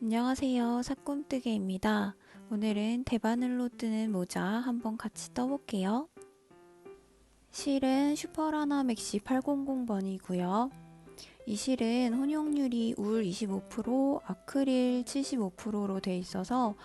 안녕하세요. 사꿈뜨개입니다. 오늘은 대바늘로 뜨는 모자 한번 같이 떠볼게요. 실은 슈퍼라나 맥시 800번이고요. 이 실은 혼용유리 울 25%, 아크릴 75%로 되어 있어서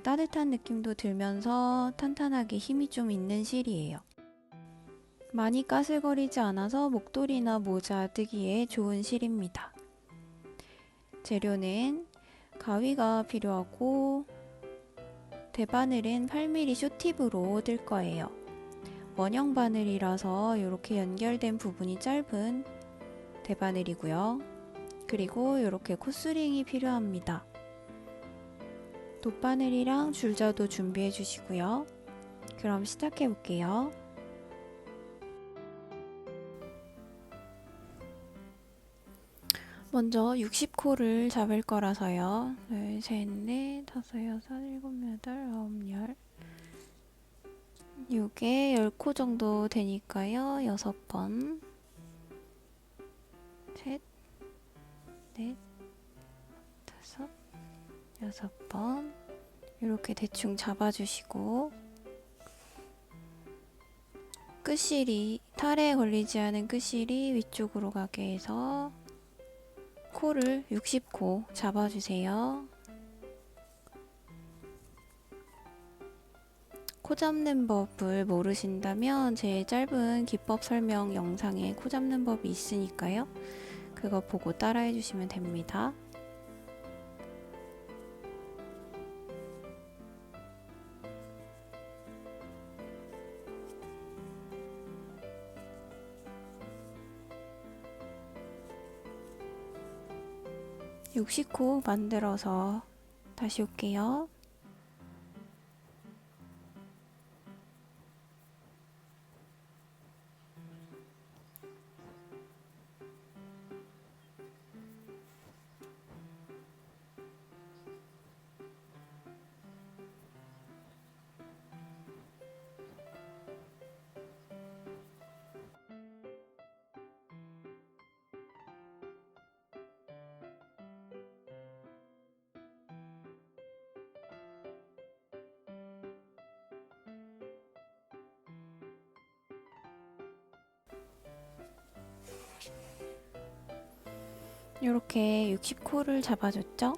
따뜻한 느낌도 들면서 탄탄하게 힘이 좀 있는 실이에요. 많이 까슬거리지 않아서 목도리나 모자 뜨기에 좋은 실입니다. 재료는 가위가 필요하고 대바늘은 8mm 쇼팁으로 뜰 거예요. 원형 바늘이라서 이렇게 연결된 부분이 짧은 대바늘이고요. 그리고 이렇게 코스링이 필요합니다. 돗바늘이랑 줄자도 준비해 주시고요. 그럼 시작해 볼게요. 먼저 60코를 잡을 거라서요. 둘, 셋, 넷, 다섯, 여섯, 일곱, 여덟, 아홉, 열. 요게 10코 정도 되니까요. 6번. 셋, 넷, 다섯, 6번. 이렇게 대충 잡아주시고 끝실이 탈에 걸리지 않은 끝실이 위쪽으로 가게 해서 코를 60코 잡아주세요. 코 잡는 법을 모르신다면 제 짧은 기법 설명 영상에 코 잡는 법이 있으니까요. 그거 보고 따라해 주시면 됩니다. 육십 코 만들어서 다시 올게요. 이렇게 60코를 잡아줬죠?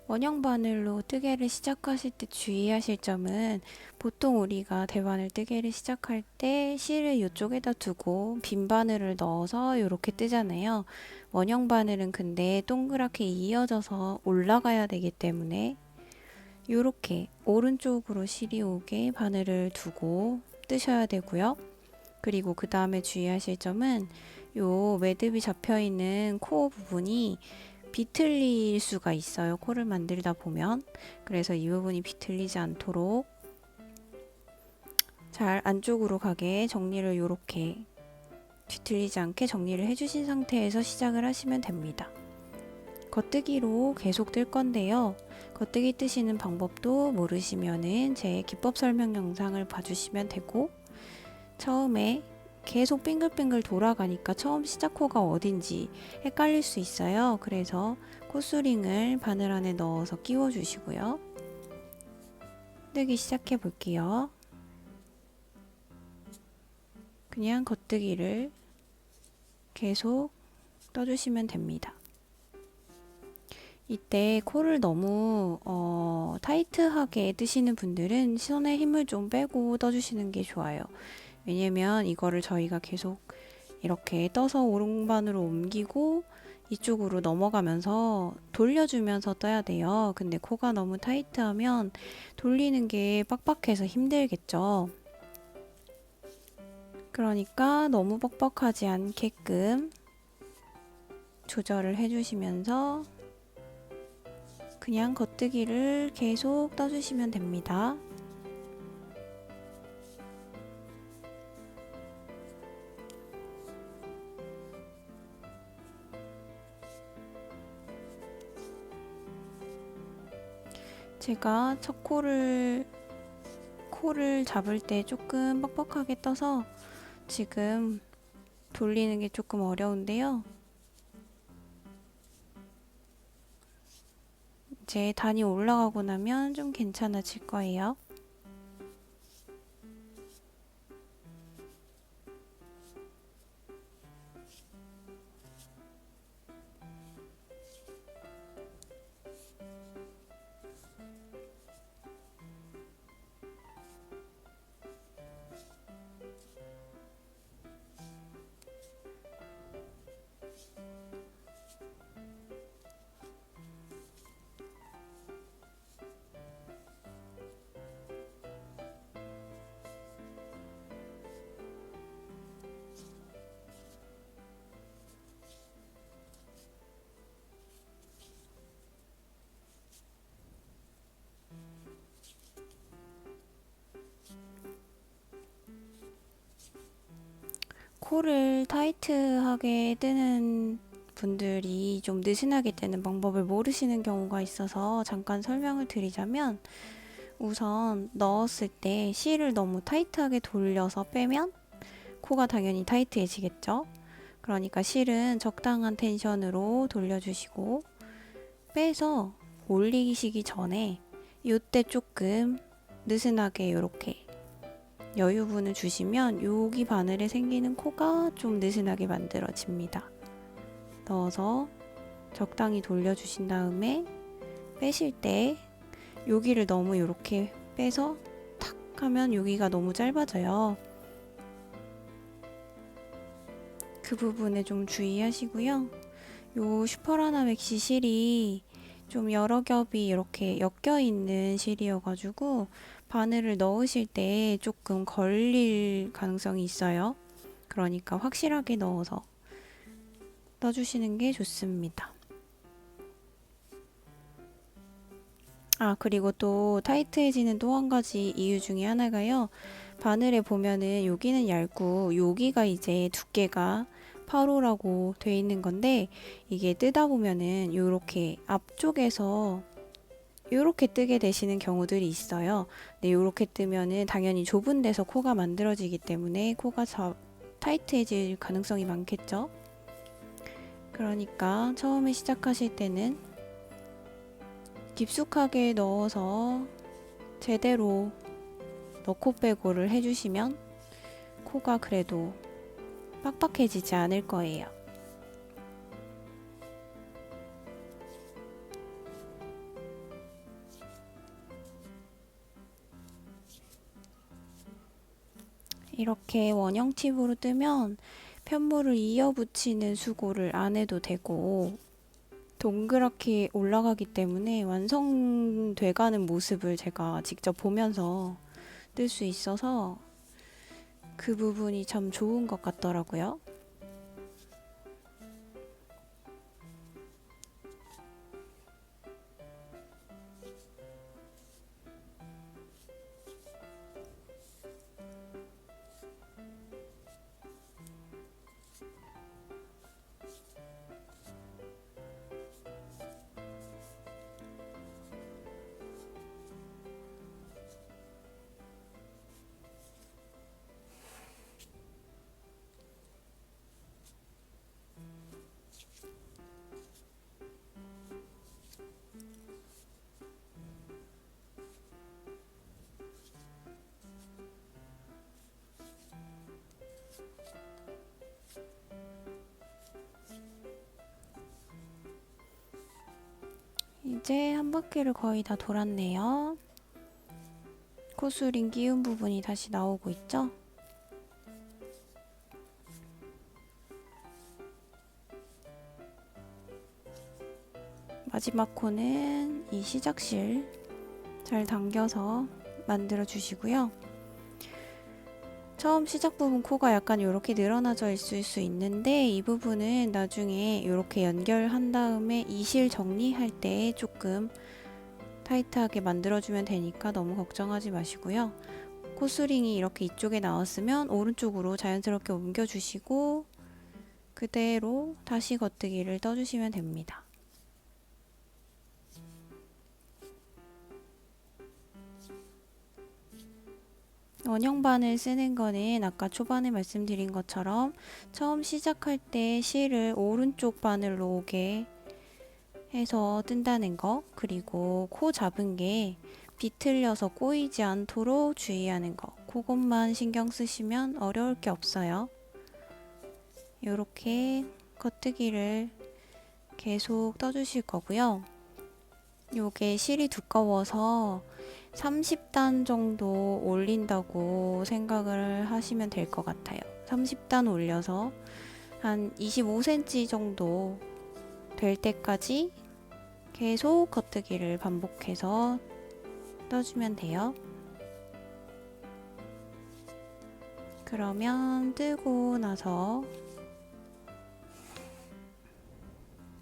원형 바늘로 뜨개를 시작하실 때 주의하실 점은 보통 우리가 대바늘 뜨개를 시작할 때 실을 이쪽에다 두고 빈 바늘을 넣어서 이렇게 뜨잖아요. 원형 바늘은 근데 동그랗게 이어져서 올라가야 되기 때문에 이렇게 오른쪽으로 실이 오게 바늘을 두고 뜨셔야 되고요. 그리고 그 다음에 주의하실 점은 요 매듭이 잡혀있는 코 부분이 비틀릴 수가 있어요. 코를 만들다 보면. 그래서 이 부분이 비틀리지 않도록 잘 안쪽으로 가게 정리를 요렇게 뒤틀리지 않게 정리를 해주신 상태에서 시작을 하시면 됩니다. 겉뜨기로 계속 뜰 건데요. 겉뜨기 뜨시는 방법도 모르시면은 제 기법 설명 영상을 봐주시면 되고, 처음에 계속 빙글빙글 돌아가니까 처음 시작 코가 어딘지 헷갈릴 수 있어요. 그래서 코스링을 바늘 안에 넣어서 끼워 주시고요. 뜨기 시작해 볼게요. 그냥 겉뜨기를 계속 떠주시면 됩니다. 이때 코를 너무 타이트하게 뜨시는 분들은 손에 힘을 좀 빼고 떠주시는 게 좋아요. 왜냐면 이거를 저희가 계속 이렇게 떠서 오른반으로 옮기고 이쪽으로 넘어가면서 돌려주면서 떠야 돼요. 근데 코가 너무 타이트하면 돌리는 게 빡빡해서 힘들겠죠. 그러니까 너무 뻑뻑하지 않게끔 조절을 해주시면서 그냥 겉뜨기를 계속 떠주시면 됩니다. 제가 첫 코를 잡을 때 조금 뻑뻑하게 떠서 지금 돌리는 게 조금 어려운데요. 이제 단이 올라가고 나면 좀 괜찮아질 거예요. 코를 타이트하게 뜨는 분들이 좀 느슨하게 뜨는 방법을 모르시는 경우가 있어서 잠깐 설명을 드리자면, 우선 넣었을 때 실을 너무 타이트하게 돌려서 빼면 코가 당연히 타이트해지겠죠. 그러니까 실은 적당한 텐션으로 돌려주시고, 빼서 올리시기 전에 이때 조금 느슨하게 이렇게 여유분을 주시면 여기 바늘에 생기는 코가 좀 느슨하게 만들어집니다. 넣어서 적당히 돌려주신 다음에 빼실 때 여기를 너무 이렇게 빼서 탁 하면 여기가 너무 짧아져요. 그 부분에 좀 주의하시고요. 요 슈퍼라나 맥시 실이 좀 여러 겹이 이렇게 엮여 있는 실이어가지고 바늘을 넣으실 때 조금 걸릴 가능성이 있어요. 그러니까 확실하게 넣어서 넣어주시는 게 좋습니다. 그리고 또 타이트해지는 또 한 가지 이유 중에 하나가요. 바늘에 보면은 여기는 얇고 여기가 이제 두께가 8호라고 돼 있는 건데, 이게 뜨다 보면은 요렇게 앞쪽에서 요렇게 뜨게 되시는 경우들이 있어요. 근데 요렇게 뜨면은 당연히 좁은 데서 코가 만들어지기 때문에 코가 타이트해질 가능성이 많겠죠. 그러니까 처음에 시작하실 때는 깊숙하게 넣어서 제대로 넣고 빼고를 해주시면 코가 그래도 빡빡해지지 않을 거예요. 이렇게 원형 팁으로 뜨면 편물을 이어 붙이는 수고를 안 해도 되고, 동그랗게 올라가기 때문에 완성돼 가는 모습을 제가 직접 보면서 뜰 수 있어서 그 부분이 참 좋은 것 같더라고요. 이제 한 바퀴를 거의 다 돌았네요. 코술인 끼운 부분이 다시 나오고 있죠? 마지막 코는 이 시작실 잘 당겨서 만들어 주시고요. 처음 시작 부분 코가 약간 이렇게 늘어나져 있을 수 있는데, 이 부분은 나중에 이렇게 연결한 다음에 이실 정리할 때 조금 타이트하게 만들어주면 되니까 너무 걱정하지 마시고요. 코스링이 이렇게 이쪽에 나왔으면 오른쪽으로 자연스럽게 옮겨주시고 그대로 다시 겉뜨기를 떠주시면 됩니다. 원형반을 쓰는 거는 아까 초반에 말씀드린 것처럼 처음 시작할 때 실을 오른쪽 바늘로 오게 해서 뜬다는 거, 그리고 코 잡은 게 비틀려서 꼬이지 않도록 주의하는 거, 그것만 신경 쓰시면 어려울 게 없어요. 이렇게 겉뜨기를 계속 떠주실 거고요. 요게 실이 두꺼워서 30단 정도 올린다고 생각을 하시면 될 것 같아요. 30단 올려서 한 25cm 정도 될 때까지 계속 겉뜨기를 반복해서 떠주면 돼요. 그러면 뜨고 나서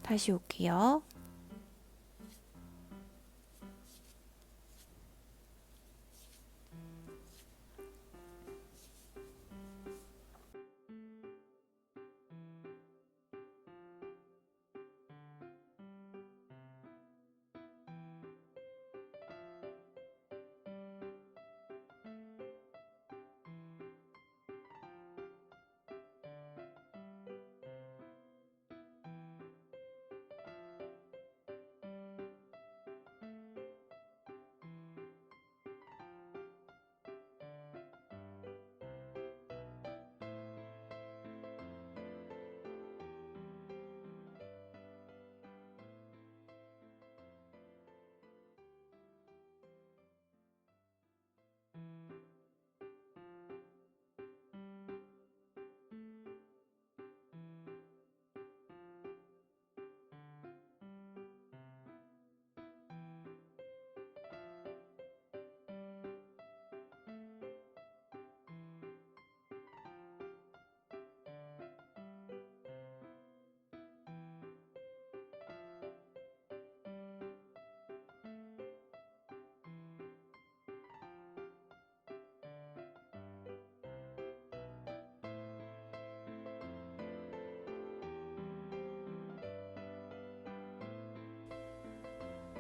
다시 올게요.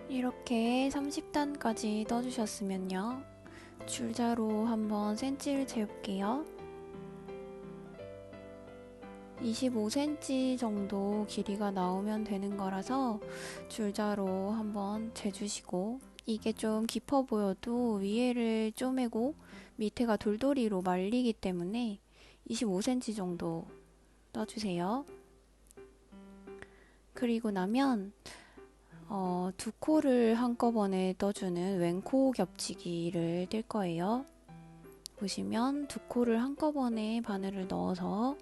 이렇게 30단까지 떠주셨으면요. 줄자로 한번 센치를 재볼게요. 25cm 정도 길이가 나오면 되는 거라서 줄자로 한번 재주시고, 이게 좀 깊어 보여도 위에를 쪼매고 밑에가 돌돌이로 말리기 때문에 25cm 정도 떠주세요. 그리고 나면 두 코를 한꺼번에 떠주는 왼코 겹치기를 뜰 거예요. 보시면 두 코를 한꺼번에 바늘을 넣어서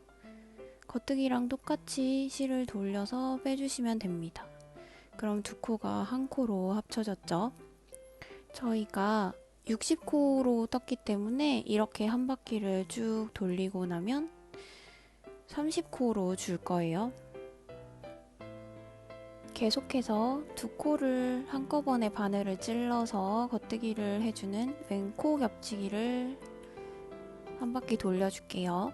겉뜨기랑 똑같이 실을 돌려서 빼주시면 됩니다. 그럼 두 코가 한 코로 합쳐졌죠? 저희가 60코로 떴기 때문에 이렇게 한 바퀴를 쭉 돌리고 나면 30코로 줄 거예요. 계속해서 두 코를 한꺼번에 바늘을 찔러서 겉뜨기를 해주는 왼코 겹치기를 한 바퀴 돌려줄게요.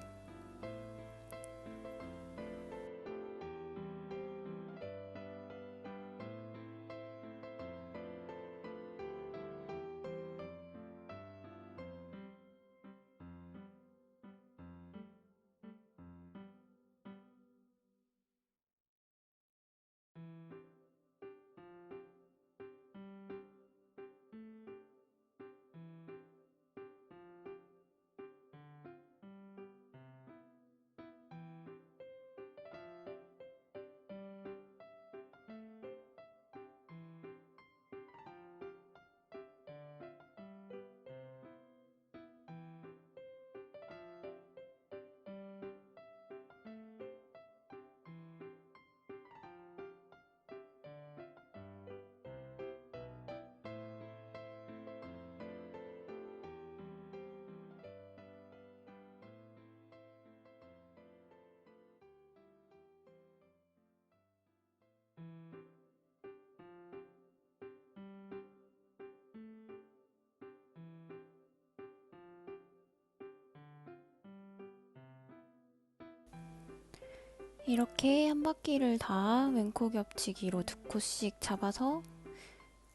이렇게 한 바퀴를 다 왼코 겹치기로 두 코씩 잡아서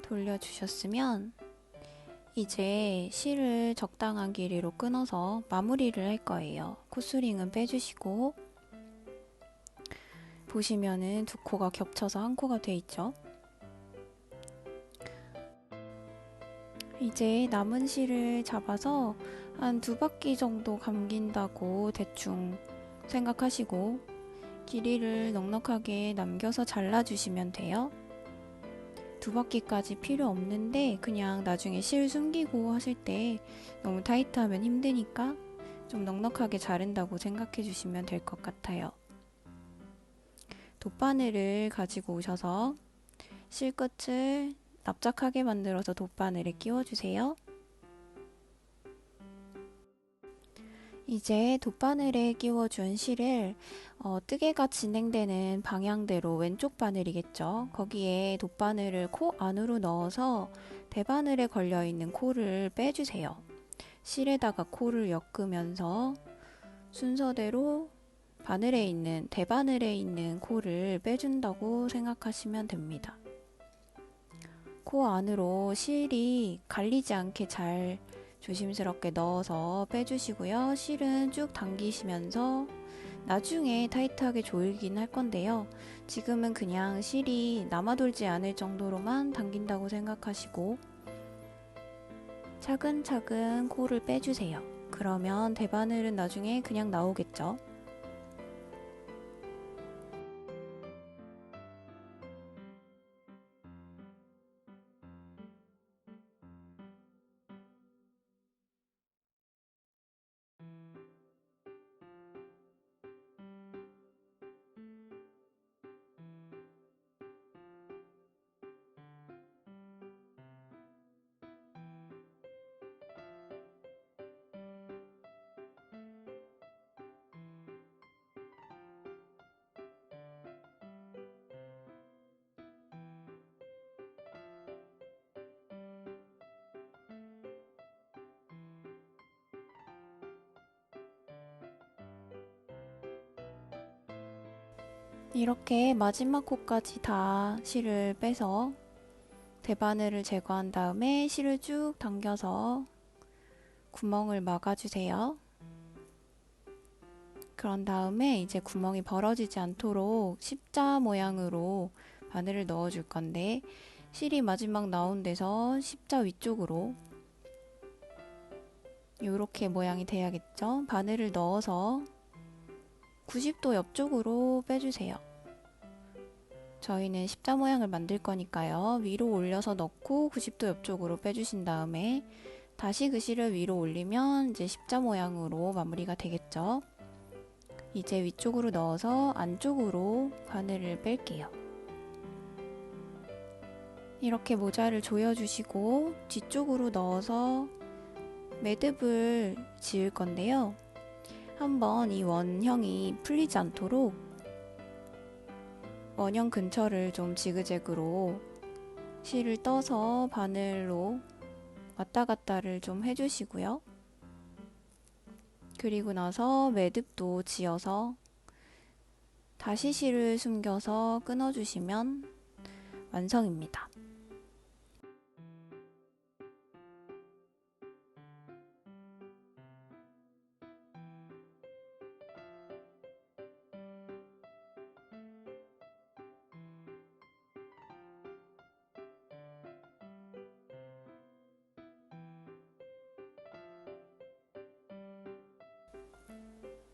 돌려주셨으면 이제 실을 적당한 길이로 끊어서 마무리를 할 거예요. 코스링은 빼주시고, 보시면은 두 코가 겹쳐서 한 코가 돼 있죠? 이제 남은 실을 잡아서 한 2바퀴 정도 감긴다고 대충 생각하시고 길이를 넉넉하게 남겨서 잘라주시면 돼요. 2바퀴까지 필요 없는데 그냥 나중에 실 숨기고 하실 때 너무 타이트하면 힘드니까 좀 넉넉하게 자른다고 생각해 주시면 될 것 같아요. 돗바늘을 가지고 오셔서 실끝을 납작하게 만들어서 돗바늘에 끼워주세요. 이제 돗바늘에 끼워준 실을 뜨개가 진행되는 방향대로 왼쪽 바늘이겠죠. 거기에 돗바늘을 코 안으로 넣어서 대바늘에 걸려있는 코를 빼주세요. 실에다가 코를 엮으면서 순서대로 대바늘에 있는 코를 빼준다고 생각하시면 됩니다. 코 안으로 실이 갈리지 않게 잘 조심스럽게 넣어서 빼주시고요. 실은 쭉 당기시면서 나중에 타이트하게 조이긴 할 건데요. 지금은 그냥 실이 남아돌지 않을 정도로만 당긴다고 생각하시고 차근차근 코를 빼주세요. 그러면 대바늘은 나중에 그냥 나오겠죠. 이렇게 마지막 코까지 다 실을 빼서 대바늘을 제거한 다음에 실을 쭉 당겨서 구멍을 막아주세요. 그런 다음에 이제 구멍이 벌어지지 않도록 십자 모양으로 바늘을 넣어줄 건데 실이 마지막 나온 데서 십자 위쪽으로 이렇게 모양이 돼야겠죠? 바늘을 넣어서 90도 옆쪽으로 빼주세요. 저희는 십자 모양을 만들 거니까요. 위로 올려서 넣고 90도 옆쪽으로 빼주신 다음에 다시 그 실을 위로 올리면 이제 십자 모양으로 마무리가 되겠죠. 이제 위쪽으로 넣어서 안쪽으로 바늘을 뺄게요. 이렇게 모자를 조여주시고 뒤쪽으로 넣어서 매듭을 지을 건데요. 한번 이 원형이 풀리지 않도록 원형 근처를 좀 지그재그로 실을 떠서 바늘로 왔다 갔다를 좀 해주시고요. 그리고 나서 매듭도 지어서 다시 실을 숨겨서 끊어주시면 완성입니다.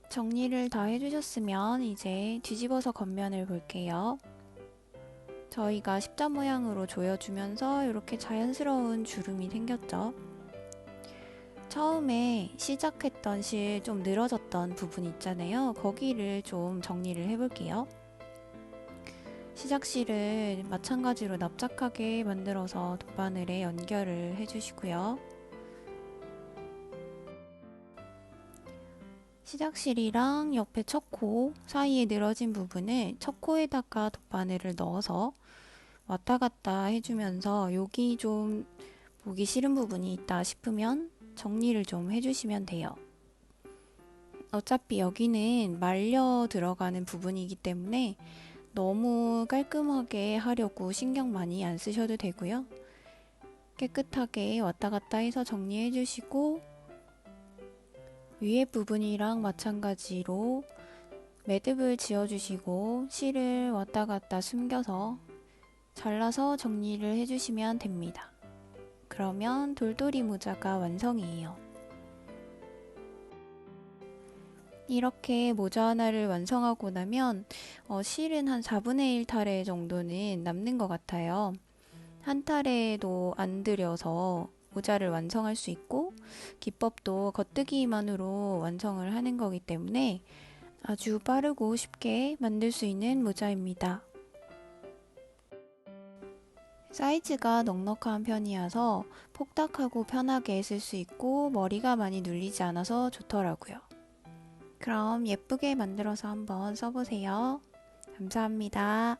정리를 다 해주셨으면 이제 뒤집어서 겉면을 볼게요. 저희가 십자 모양으로 조여주면서 이렇게 자연스러운 주름이 생겼죠. 처음에 시작했던 실 좀 늘어졌던 부분 있잖아요. 거기를 좀 정리를 해볼게요. 시작실을 마찬가지로 납작하게 만들어서 돗바늘에 연결을 해주시고요. 시작실이랑 옆에 첫 코 사이에 늘어진 부분을 첫 코에다가 돗바늘을 넣어서 왔다 갔다 해주면서 여기 좀 보기 싫은 부분이 있다 싶으면 정리를 좀 해주시면 돼요. 어차피 여기는 말려 들어가는 부분이기 때문에 너무 깔끔하게 하려고 신경 많이 안 쓰셔도 되고요. 깨끗하게 왔다 갔다 해서 정리해 주시고 위에 부분이랑 마찬가지로 매듭을 지어주시고 실을 왔다 갔다 숨겨서 잘라서 정리를 해주시면 됩니다. 그러면 돌돌이 모자가 완성이에요. 이렇게 모자 하나를 완성하고 나면 실은 한 4분의 1 타래 정도는 남는 것 같아요. 한 타래도 안 들여서 모자를 완성할 수 있고 기법도 겉뜨기만으로 완성을 하는 거기 때문에 아주 빠르고 쉽게 만들 수 있는 모자입니다. 사이즈가 넉넉한 편이어서 폭닥하고 편하게 쓸 수 있고 머리가 많이 눌리지 않아서 좋더라고요. 그럼 예쁘게 만들어서 한번 써보세요. 감사합니다.